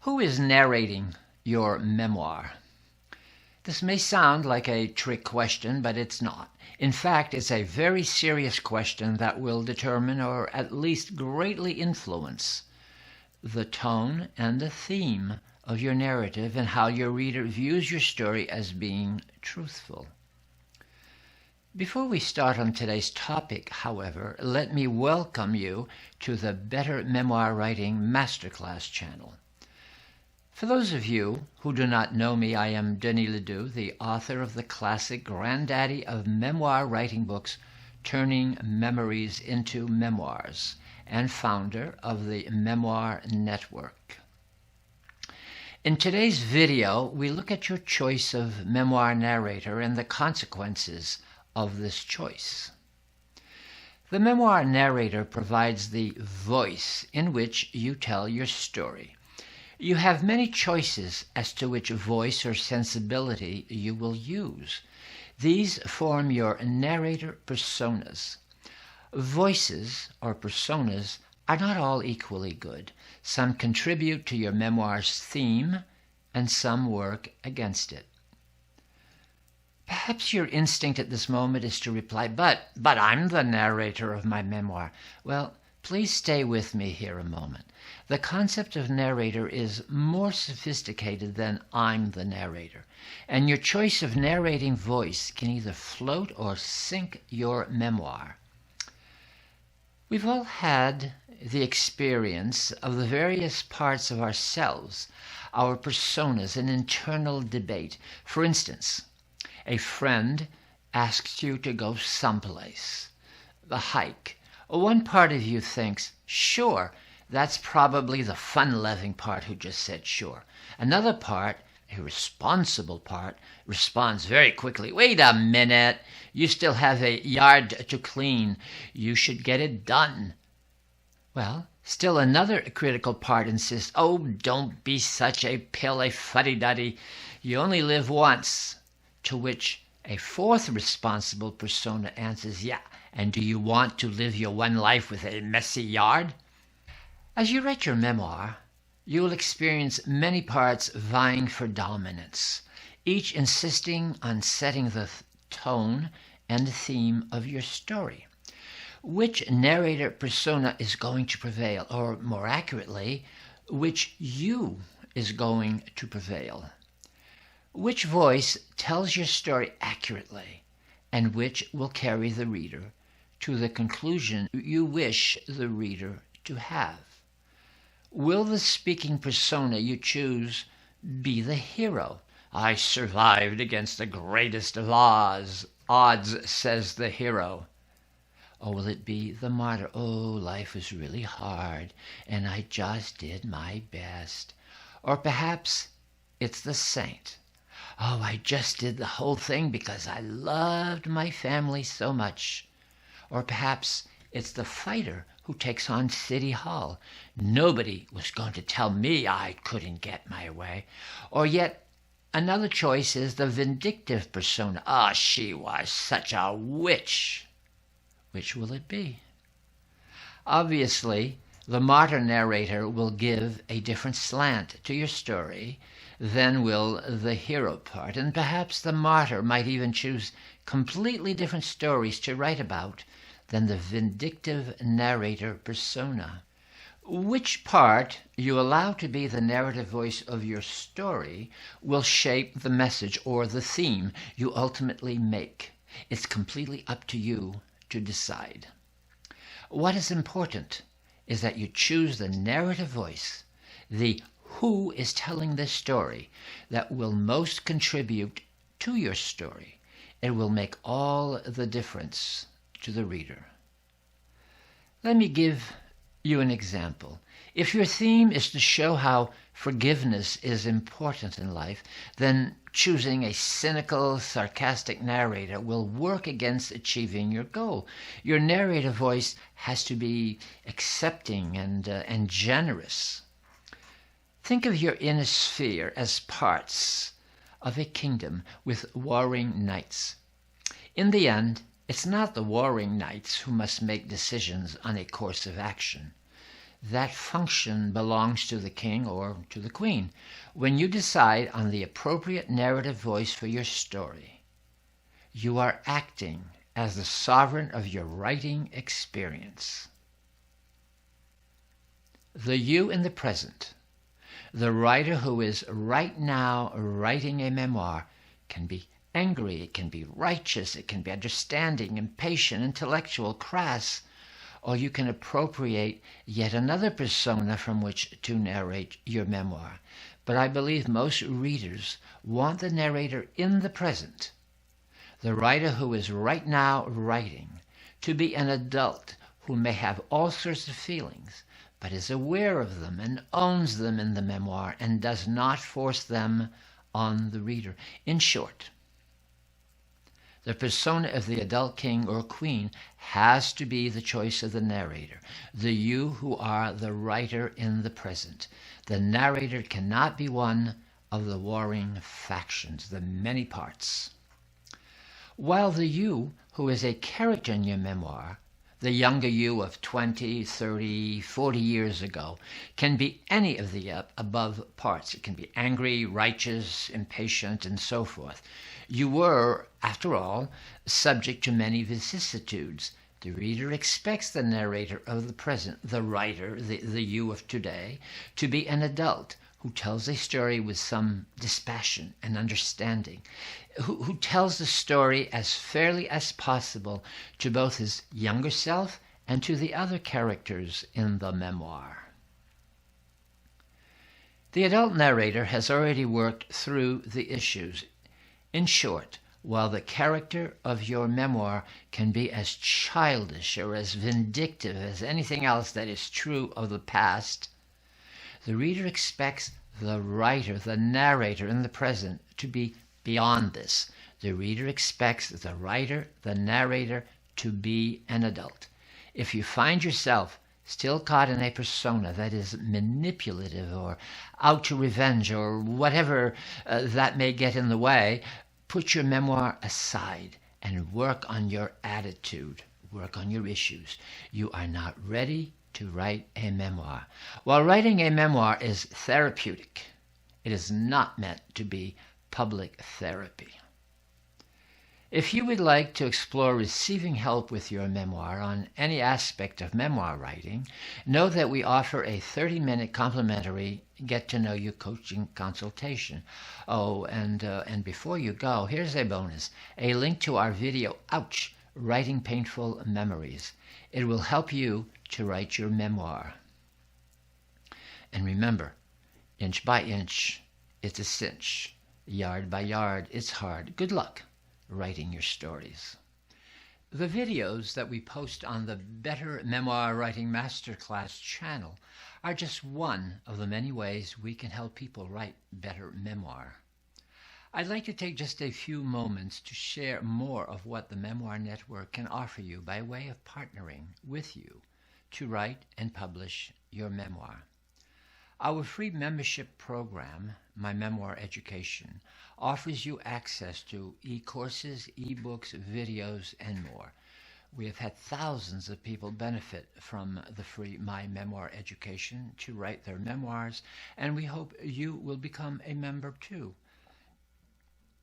Who is narrating your memoir? This may sound like a trick question, but it's not. In fact, it's a very serious question that will determine, or at least greatly influence, the tone and the theme of your narrative and how your reader views your story as being truthful. Before we start on today's topic, however, let me welcome you to the Better Memoir Writing Masterclass channel. For those of you who do not know me, I am Denis Ledoux, the author of the classic granddaddy of memoir writing books, Turning Memories into Memoirs, and founder of the Memoir Network. In today's video, we look at your choice of memoir narrator and the consequences of this choice. The memoir narrator provides the voice in which you tell your story. You have many choices as to which voice or sensibility you will use. These form your narrator personas. Voices or personas are not all equally good. Some contribute to your memoir's theme, and some work against it. Perhaps your instinct at this moment is to reply, but I'm the narrator of my memoir. Well, please stay with me here a moment. The concept of narrator is more sophisticated than I'm the narrator, and your choice of narrating voice can either float or sink your memoir. We've all had the experience of the various parts of ourselves, our personas, an internal debate. For instance, a friend asks you to go someplace, the hike. One part of you thinks, sure, that's probably the fun-loving part who just said sure. Another part, a responsible part, responds very quickly, wait a minute, you still have a yard to clean. You should get it done. Well, still another critical part insists, oh, don't be such a pill, a fuddy-duddy. You only live once. To which a fourth responsible persona answers, yeah, and do you want to live your one life with a messy yard? As you write your memoir, you will experience many parts vying for dominance, each insisting on setting the tone and theme of your story. Which narrator persona is going to prevail, or more accurately, which you is going to prevail? Which voice tells your story accurately, and which will carry the reader to the conclusion you wish the reader to have? Will the speaking persona you choose be the hero? I survived against the greatest of odds, says the hero. Or will it be the martyr? Oh, life was really hard, and I just did my best. Or perhaps it's the saint. Oh, I just did the whole thing because I loved my family so much. Or perhaps it's the fighter who takes on City Hall. Nobody was going to tell me I couldn't get my way. Or yet another choice is the vindictive persona. Ah, she was such a witch. Which will it be? Obviously, the martyr narrator will give a different slant to your story than will the hero part, and perhaps the martyr might even choose completely different stories to write about than the vindictive narrator persona. Which part you allow to be the narrative voice of your story will shape the message or the theme you ultimately make. It's completely up to you to decide. What is important is that you choose the narrative voice, the who is telling this story, that will most contribute to your story. It will make all the difference to the reader. Let me give you an example. If your theme is to show how forgiveness is important in life, then choosing a cynical, sarcastic narrator will work against achieving your goal. Your narrative voice has to be accepting and generous. Think of your inner sphere as parts of a kingdom with warring knights. In the end, it's not the warring knights who must make decisions on a course of action. that function belongs to the king or to the queen. When you decide on the appropriate narrative voice for your story, you are acting as the sovereign of your writing experience. The you in the present. The writer who is right now writing a memoir can be angry, it can be righteous, it can be understanding, impatient, intellectual, crass, or you can appropriate yet another persona from which to narrate your memoir. But I believe most readers want the narrator in the present, the writer who is right now writing, to be an adult who may have all sorts of feelings, but is aware of them and owns them in the memoir and does not force them on the reader. In short, the persona of the adult king or queen has to be the choice of the narrator, the you who are the writer in the present. The narrator cannot be one of the warring factions, the many parts. While the you who is a character in your memoir, the younger you of 20, 30, 40 years ago, can be any of the above parts. It can be angry, righteous, impatient, and so forth. You were, after all, subject to many vicissitudes. The reader expects the narrator of the present, the writer, the you of today, to be an adult who tells a story with some dispassion and understanding, who tells the story as fairly as possible to both his younger self and to the other characters in the memoir. The adult narrator has already worked through the issues. In short, while the character of your memoir can be as childish or as vindictive as anything else that is true of the past, the reader expects the writer, the narrator in the present, to be beyond this. The reader expects the writer, the narrator, to be an adult. If you find yourself still caught in a persona that is manipulative or out to revenge or whatever that may get in the way, put your memoir aside and work on your attitude, work on your issues. You are not ready to write a memoir. While writing a memoir is therapeutic, it is not meant to be public therapy. If you would like to explore receiving help with your memoir on any aspect of memoir writing, know that we offer a 30-minute complimentary get-to-know-you coaching consultation. Oh, and before you go, here's a bonus, a link to our video, Ouch! Writing Painful Memories. It will help you to write your memoir. And remember, inch by inch, it's a cinch. Yard by yard, it's hard. Good luck writing your stories. The videos that we post on the Better Memoir Writing Masterclass channel are just one of the many ways we can help people write better memoir. I'd like to take just a few moments to share more of what the Memoir Network can offer you by way of partnering with you to write and publish your memoir. Our free membership program, My Memoir Education, offers you access to e-courses, e-books, videos, and more. We have had thousands of people benefit from the free My Memoir Education to write their memoirs, and we hope you will become a member too.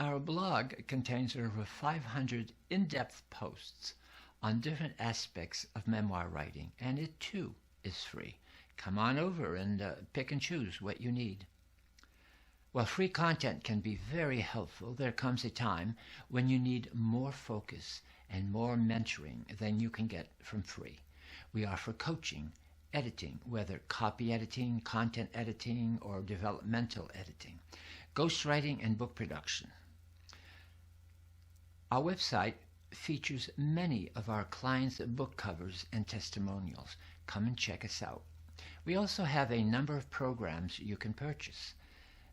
Our blog contains over 500 in-depth posts on different aspects of memoir writing, and it too is free. Come on over and pick and choose what you need. While free content can be very helpful, there comes a time when you need more focus and more mentoring than you can get from free. We offer coaching, editing, whether copy editing, content editing, or developmental editing, ghostwriting, and book production. Our website features many of our clients' book covers and testimonials. Come and check us out. We also have a number of programs you can purchase.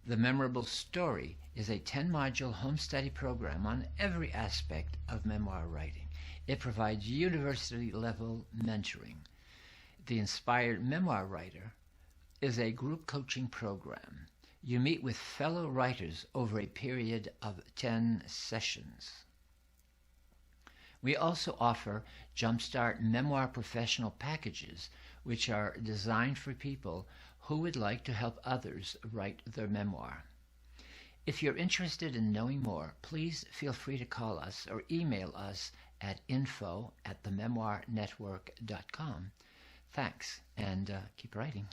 The Memorable Story is a 10-module home study program on every aspect of memoir writing. It provides university-level mentoring. The Inspired Memoir Writer is a group coaching program. You meet with fellow writers over a period of 10 sessions. We also offer Jumpstart Memoir Professional packages, which are designed for people who would like to help others write their memoir. If you're interested in knowing more, please feel free to call us or email us at info@thememoirnetwork.com. Thanks, and keep writing.